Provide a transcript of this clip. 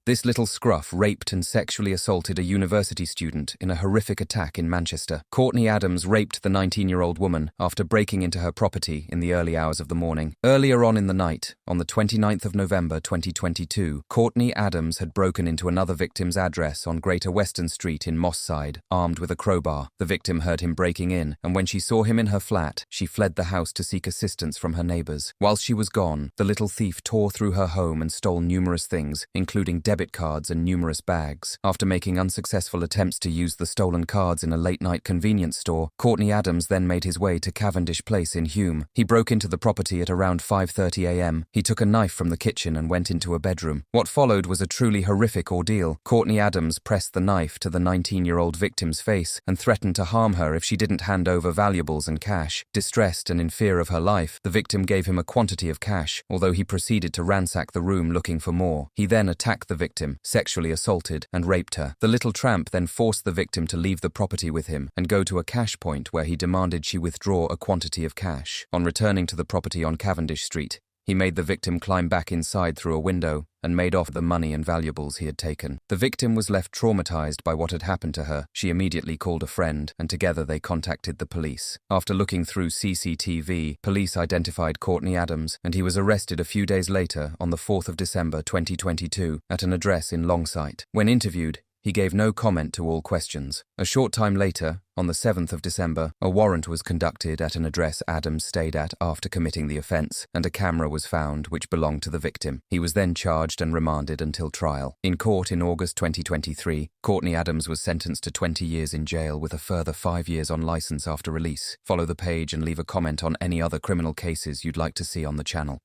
This little scruff raped and sexually assaulted a university student in a horrific attack in Manchester. Courtney Adams raped the 19-year-old woman after breaking into her property in the early hours of the morning. Earlier on in the night, on the 29th of November 2022, Courtney Adams had broken into another victim's address on Greater Western Street in Moss Side, armed with a crowbar. The victim heard him breaking in, and when she saw him in her flat, she fled the house to seek assistance from her neighbors. Whilst she was gone, the little thief tore through her home and stole numerous things, including debit cards and numerous bags. After making unsuccessful attempts to use the stolen cards in a late-night convenience store, Courtney Adams then made his way to Cavendish Place in Hume. He broke into the property at around 5:30 a.m. He took a knife from the kitchen and went into a bedroom. What followed was a truly horrific ordeal. Courtney Adams pressed the knife to the 19-year-old victim's face and threatened to harm her if she didn't hand over valuables and cash. Distressed and in fear of her life, the victim gave him a quantity of cash, although he proceeded to ransack the room looking for more. He then attacked the victim, sexually assaulted, and raped her. The little tramp then forced the victim to leave the property with him and go to a cash point where he demanded she withdraw a quantity of cash. On returning to the property on Cavendish Street, he made the victim climb back inside through a window and made off the money and valuables he had taken. The victim was left traumatized by what had happened to her. She immediately called a friend, and together they contacted the police. After looking through CCTV, police identified Courtney Adams, and he was arrested a few days later on the 4th of December 2022 at an address in Longsight. When interviewed, he gave no comment to all questions. A short time later, on the 7th of December, a warrant was conducted at an address Adams stayed at after committing the offence, and a camera was found which belonged to the victim. He was then charged and remanded until trial. In court in August 2023, Courtney Adams was sentenced to 20 years in jail with a further 5 years on licence after release. Follow the page and leave a comment on any other criminal cases you'd like to see on the channel.